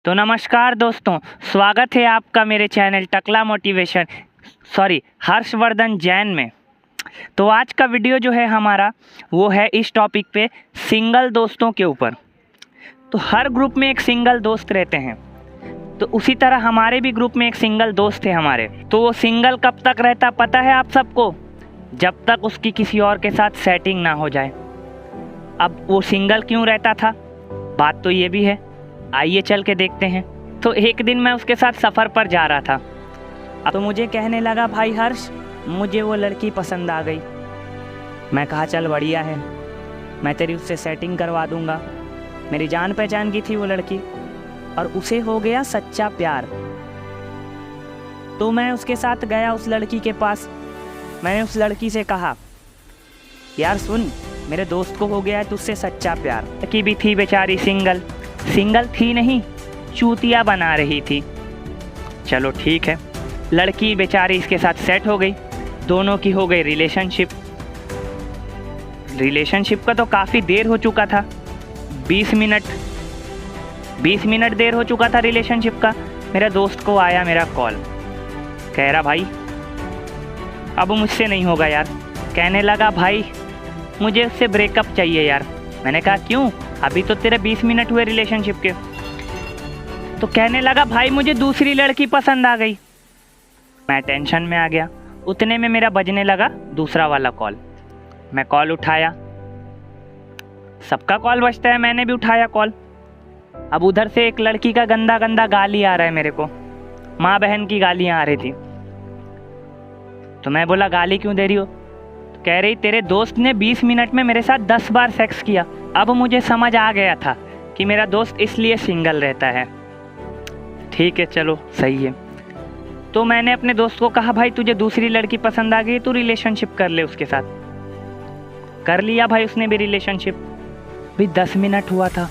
तो नमस्कार दोस्तों, स्वागत है आपका मेरे चैनल टकला मोटिवेशन हर्षवर्धन जैन में। तो आज का वीडियो जो है हमारा वो है इस टॉपिक पे सिंगल दोस्तों के ऊपर। तो हर ग्रुप में एक सिंगल दोस्त रहते हैं, तो उसी तरह हमारे भी ग्रुप में एक सिंगल दोस्त है हमारे। तो वो सिंगल कब तक रहता पता है आप सबको? जब तक उसकी किसी और के साथ सेटिंग ना हो जाए। अब वो सिंगल क्यों रहता था, बात तो ये भी है, आइए चल के देखते हैं। तो एक दिन मैं उसके साथ सफ़र पर जा रहा था, तो मुझे कहने लगा, भाई हर्ष मुझे वो लड़की पसंद आ गई। मैं कहा चल बढ़िया है, मैं तेरी उससे सेटिंग करवा दूंगा। मेरी जान पहचान की थी वो लड़की और उसे हो गया सच्चा प्यार। तो मैं उसके साथ गया उस लड़की के पास। मैंने उस लड़की से कहा, यार सुन, मेरे दोस्त को हो गया है तुझसे सच्चा प्यार। लड़की भी थी बेचारी सिंगल थी नहीं, चूतिया बना रही थी। चलो ठीक है, लड़की बेचारी इसके साथ सेट हो गई, दोनों की हो गई रिलेशनशिप का तो काफ़ी देर हो चुका था, 20 मिनट देर हो चुका था रिलेशनशिप का। मेरे दोस्त को आया मेरा कॉल, कह रहा भाई अब मुझसे नहीं होगा यार। कहने लगा भाई मुझे उससे ब्रेकअप चाहिए यार। मैंने कहा क्यों, अभी तो तेरे 20 मिनट हुए रिलेशनशिप के। तो कहने लगा भाई मुझे दूसरी लड़की पसंद आ गई। मैं टेंशन में आ गया। उतने में मेरा बजने लगा दूसरा वाला कॉल। मैं कॉल उठाया, सबका कॉल बजता है, मैंने भी उठाया कॉल। अब उधर से एक लड़की का गंदा गंदा गाली आ रहा है मेरे को, माँ बहन की गालियाँ आ रही थी। तो मैं बोला गाली क्यों दे रही हो? तो कह रही तेरे दोस्त ने 20 मिनट में मेरे साथ 10 बार सेक्स किया। अब मुझे समझ आ गया था कि मेरा दोस्त इसलिए सिंगल रहता है। ठीक है चलो सही है। तो मैंने अपने दोस्त को कहा, भाई तुझे दूसरी लड़की पसंद आ गई, तू रिलेशनशिप कर ले उसके साथ। कर लिया भाई उसने भी रिलेशनशिप। भी 10 मिनट हुआ था,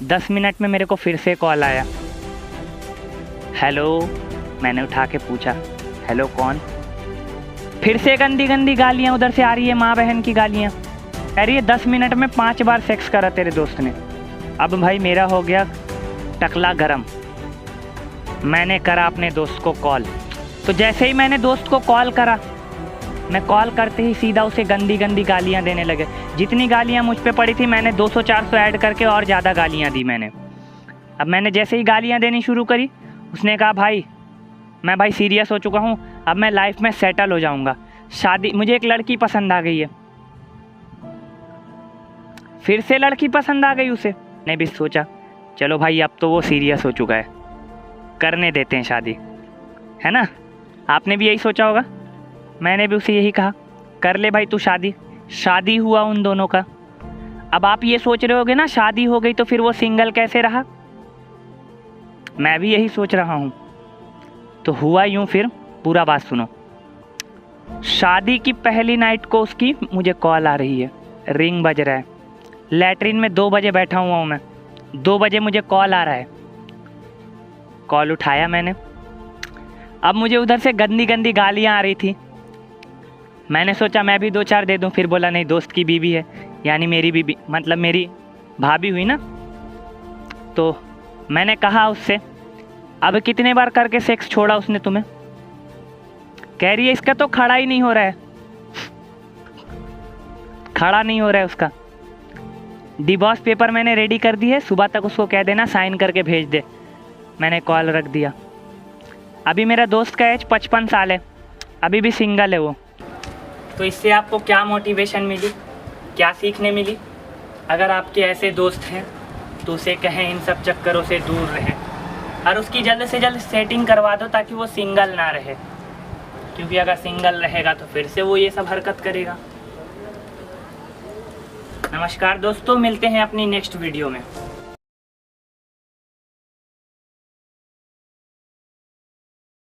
10 मिनट में मेरे को फिर से कॉल आया। हेलो, मैंने उठा के पूछा हेलो कौन? फिर से गंदी गंदी गालियाँ उधर से आ रही है, माँ बहन की गालियाँ। कह रही है 10 मिनट में 5 बार सेक्स करा तेरे दोस्त ने। अब भाई मेरा हो गया टकला गरम। मैंने करा अपने दोस्त को कॉल। तो जैसे ही मैंने दोस्त को कॉल करा, मैं कॉल करते ही सीधा उसे गंदी गंदी गालियाँ देने लगे। जितनी गालियाँ मुझ पे पड़ी थी मैंने 200-400 ऐड करके और ज़्यादा गालियाँ दी मैंने। अब मैंने जैसे ही गालियाँ देनी शुरू करी, उसने कहा भाई मैं भाई सीरियस हो चुका हूँ, अब मैं लाइफ में सेटल हो जाऊँगा, शादी, मुझे एक लड़की पसंद आ गई है। फिर से लड़की पसंद आ गई उसे। ने भी सोचा चलो भाई अब तो वो सीरियस हो चुका है, करने देते हैं शादी, है ना? आपने भी यही सोचा होगा। मैंने भी उसे यही कहा, कर ले भाई तू शादी। शादी हुआ उन दोनों का। अब आप ये सोच रहे होगे ना, शादी हो गई तो फिर वो सिंगल कैसे रहा? मैं भी यही सोच रहा हूँ। तो हुआ यूँ, फिर पूरा बात सुनो। शादी की पहली नाइट को उसकी मुझे कॉल आ रही है, रिंग बज रहा है। लैट्रिन में 2 बजे बैठा हुआ हूँ मैं, 2 बजे मुझे कॉल आ रहा है। कॉल उठाया मैंने। अब मुझे उधर से गंदी गंदी गालियाँ आ रही थी। मैंने सोचा मैं भी 2-4 दे दूँ, फिर बोला नहीं, दोस्त की बीवी है, यानी मेरी बीवी मतलब मेरी भाभी हुई ना। तो मैंने कहा उससे, अब कितने बार करके सेक्स छोड़ा उसने तुम्हें? कह रही है इसका तो खड़ा ही नहीं हो रहा है, खड़ा नहीं हो रहा है उसका। डिवोर्स पेपर मैंने रेडी कर दी है, सुबह तक उसको कह देना साइन करके भेज दे। मैंने कॉल रख दिया। अभी मेरा दोस्त का एज 55 साल है, अभी भी सिंगल है वो। तो इससे आपको क्या मोटिवेशन मिली, क्या सीखने मिली? अगर आपके ऐसे दोस्त हैं तो उसे कहें इन सब चक्करों से दूर रहें और उसकी जल्द से जल्द सेटिंग करवा दो ताकि वो सिंगल ना रहे, क्योंकि अगर सिंगल रहेगा तो फिर से वो ये सब हरकत करेगा। नमस्कार दोस्तों, मिलते हैं अपनी नेक्स्ट वीडियो में।